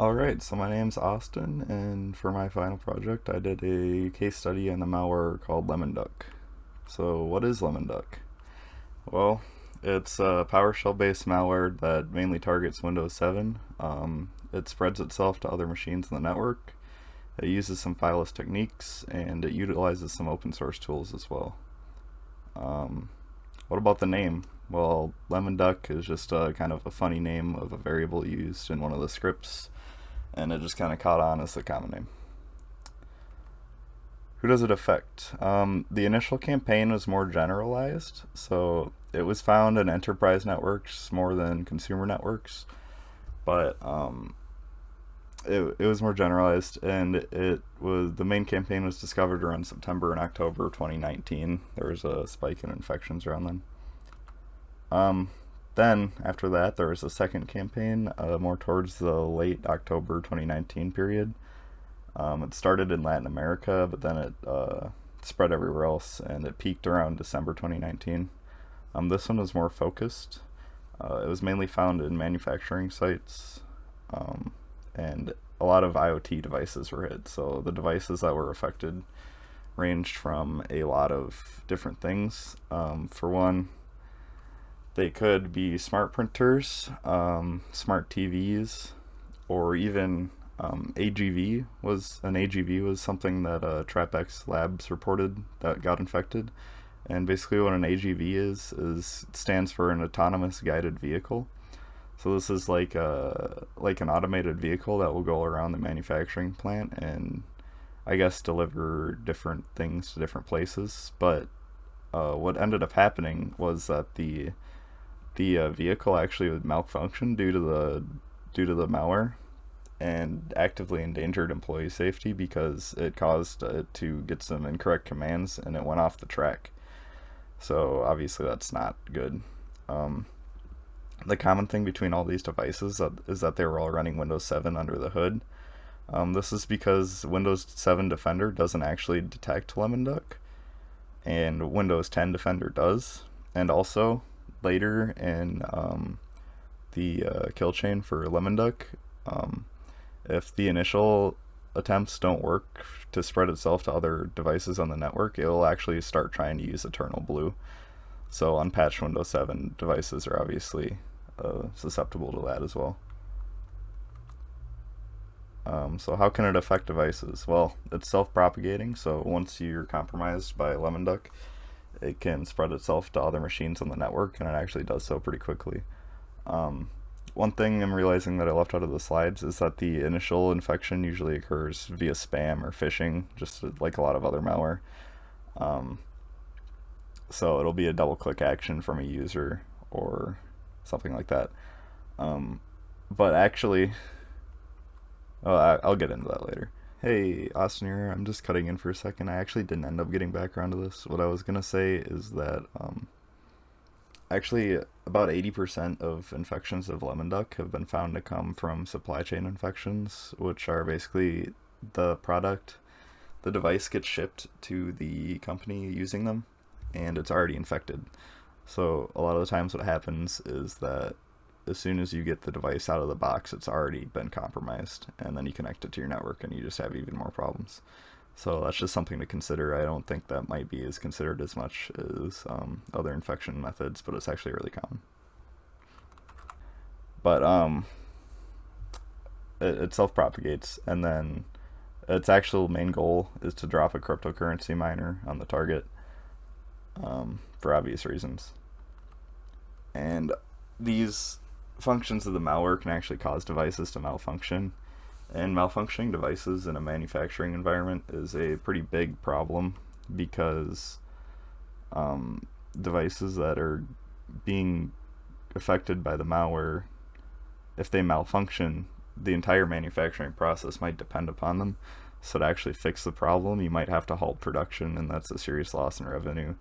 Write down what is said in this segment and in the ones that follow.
Alright, so my name's Austin, and for my final project, I did a case study on a malware called LemonDuck. So, what is LemonDuck? Well, it's a PowerShell based malware that mainly targets Windows 7. It spreads itself to other machines in the network. It uses some fileless techniques, and it utilizes some open source tools as well. Um, what about the name? Well, LemonDuck is just kind of a funny name of a variable used in one of the scripts, and it just kind of caught on as the common name. Who does it affect? The initial campaign was more generalized, so it was found in enterprise networks more than consumer networks, but it was more generalized, and the main campaign was discovered around September and October 2019. There was a spike in infections around then. Then, after that, there was a second campaign, more towards the late October 2019 period. It started in Latin America, but then it spread everywhere else, and it peaked around December 2019. This one was more focused. It was mainly found in manufacturing sites, and a lot of IoT devices were hit. So the devices that were affected ranged from a lot of different things. For one, they could be smart printers, smart TVs, or even AGV was something that TrapX Labs reported that got infected. And basically, what an AGV is it stands for an autonomous guided vehicle. So this is like an automated vehicle that will go around the manufacturing plant and I guess deliver different things to different places. But what ended up happening was that the vehicle actually would malfunction due to the malware and actively endangered employee safety because it caused it to get some incorrect commands and it went off the track. So obviously that's not good. Um, the common thing between all these devices is that they were all running Windows 7 under the hood. This is because Windows 7 Defender doesn't actually detect LemonDuck, and Windows 10 Defender does. And also, later in the kill chain for LemonDuck, um, if the initial attempts don't work to spread itself to other devices on the network, it will actually start trying to use Eternal Blue. So unpatched Windows 7 devices are obviously susceptible to that as well. So how can it affect devices? Well, it's self-propagating, so once you're compromised by LemonDuck, it can spread itself to other machines on the network, and it actually does so pretty quickly. Um, One thing I'm realizing that I left out of the slides is that the initial infection usually occurs via spam or phishing, just like a lot of other malware. Um, so it'll be a double click action from a user or something like that. Um, but actually, oh, I'll get into that later. Hey, Austin here. I'm just cutting in for a second. I actually didn't end up getting back around to this. What I was gonna say is that actually about 80% of infections of LemonDuck have been found to come from supply chain infections, which are basically the product, the device gets shipped to the company using them, and it's already infected. So a lot of the times what happens is that as soon as you get the device out of the box, it's already been compromised, and then you connect it to your network, and you just have even more problems. So that's just something to consider. I don't think that might be as considered as much as other infection methods, but it's actually really common. But it self-propagates, and then its actual main goal is to drop a cryptocurrency miner on the target for obvious reasons. And these functions of the malware can actually cause devices to malfunction. And malfunctioning devices in a manufacturing environment is a pretty big problem because devices that are being affected by the malware, if they malfunction, the entire manufacturing process might depend upon them. So to actually fix the problem, you might have to halt production, and that's a serious loss in revenue.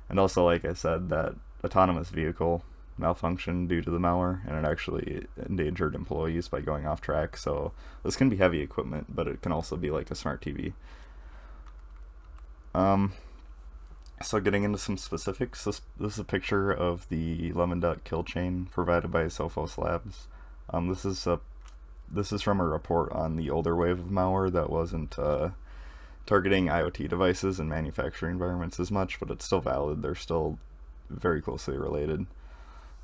And also, like I said, that autonomous vehicle malfunctioned due to the malware, and it actually endangered employees by going off track. So this can be heavy equipment, but it can also be like a smart TV. So getting into some specifics, this is a picture of the LemonDuck kill chain provided by Sophos Labs. This is a This is from a report on the older wave of malware that wasn't targeting IoT devices and manufacturing environments as much, but it's still valid. They're still very closely related.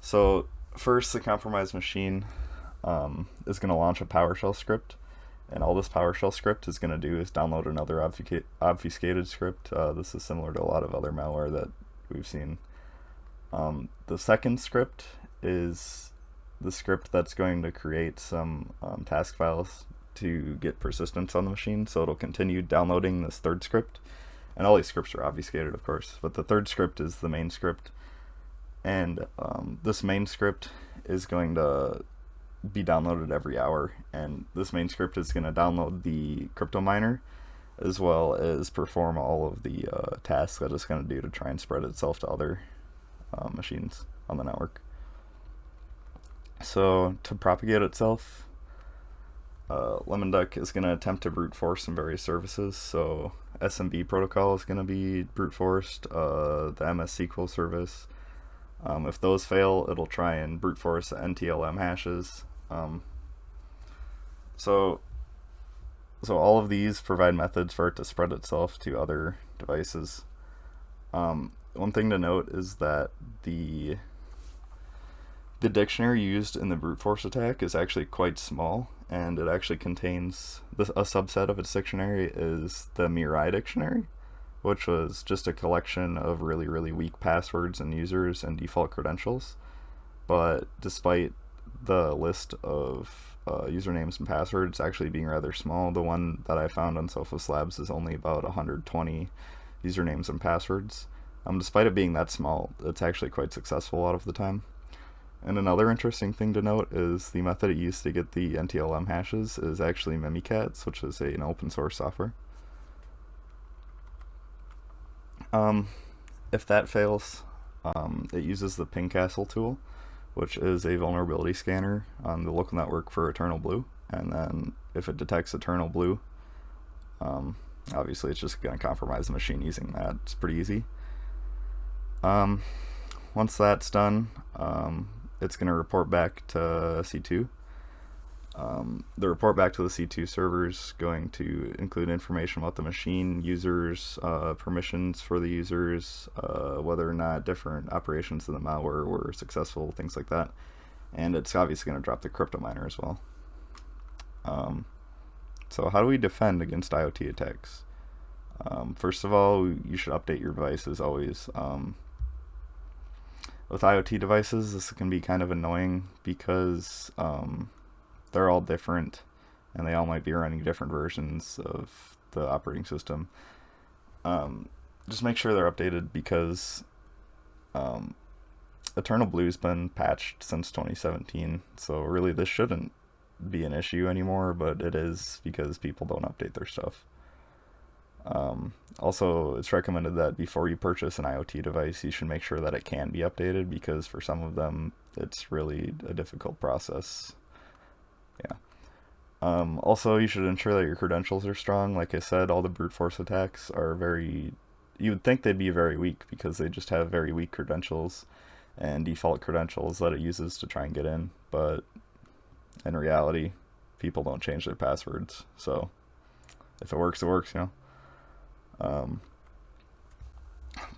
So first, the compromised machine is going to launch a PowerShell script, and all this PowerShell script is going to do is download another obfuscated script. This is similar to a lot of other malware that we've seen. The second script is the script that's going to create some task files to get persistence on the machine, so it'll continue downloading this third script. And all these scripts are obfuscated, of course, but the third script is the main script. And this main script is going to be downloaded every hour, and this main script is going to download the crypto miner as well as perform all of the tasks that it's going to do to try and spread itself to other machines on the network. So to propagate itself, Lemon Duck is going to attempt to brute force some various services. So SMB protocol is going to be brute forced, the MS SQL service. If those fail, it'll try and brute force the NTLM hashes. So all of these provide methods for it to spread itself to other devices. One thing to note is that the dictionary used in the brute force attack is actually quite small, and it actually contains a subset of its dictionary is the Mirai dictionary, which was just a collection of really, really weak passwords and users and default credentials. But despite the list of usernames and passwords actually being rather small, the one that I found on Sophos Labs is only about 120 usernames and passwords. Despite it being that small, it's actually quite successful a lot of the time. And another interesting thing to note is the method it used to get the NTLM hashes is actually Mimikatz, which is an open source software. If that fails, it uses the Pingcastle tool, which is a vulnerability scanner on the local network for Eternal Blue. And then if it detects Eternal Blue, obviously it's just going to compromise the machine using that. It's pretty easy. Once that's done, it's going to report back to C2. The report back to the C2 server is going to include information about the machine, users, permissions for the users, whether or not different operations of the malware were successful, things like that. And it's obviously going to drop the crypto miner as well. So how do we defend against IoT attacks? First of all, you should update your devices always. With IoT devices, this can be kind of annoying because they're all different and they all might be running different versions of the operating system. Just make sure they're updated because Eternal Blue's been patched since 2017, so really this shouldn't be an issue anymore, but it is because people don't update their stuff. Also, it's recommended that before you purchase an IoT device, you should make sure that it can be updated because for some of them, it's really a difficult process. Yeah. Also, you should ensure that your credentials are strong. Like I said, all the brute force attacks are you would think they'd be very weak because they just have very weak credentials and default credentials that it uses to try and get in. But in reality, people don't change their passwords. So if it works, it works, you know.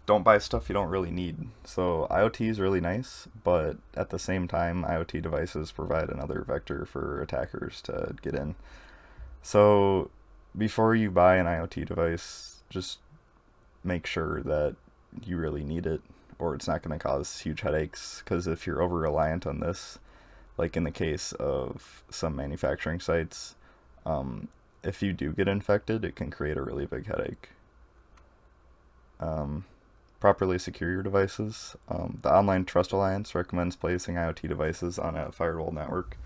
Don't buy stuff you don't really need. So IoT is really nice, but at the same time, IoT devices provide another vector for attackers to get in. So before you buy an IoT device, just make sure that you really need it, or it's not going to cause huge headaches. Because if you're over reliant on this, like in the case of some manufacturing sites, if you do get infected, it can create a really big headache. Properly secure your devices. The Online Trust Alliance recommends placing IoT devices on a firewall network.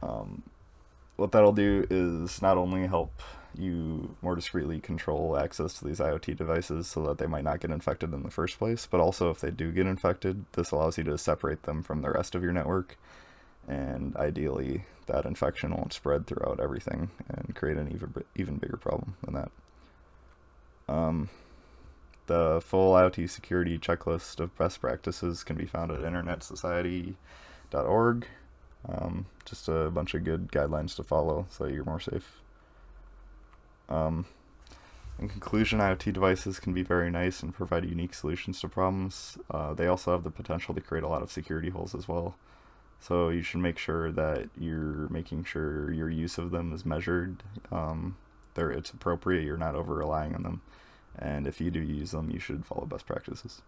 What that'll do is not only help you more discreetly control access to these IoT devices so that they might not get infected in the first place, but also if they do get infected, this allows you to separate them from the rest of your network, and ideally that infection won't spread throughout everything and create an even bigger problem than that. The full IoT security checklist of best practices can be found at internetsociety.org. Just a bunch of good guidelines to follow so you're more safe. Um, in conclusion, IoT devices can be very nice and provide unique solutions to problems. They also have the potential to create a lot of security holes as well. So you should make sure that you're making sure your use of them is measured. It's appropriate. You're not over relying on them. And if you do use them, you should follow best practices.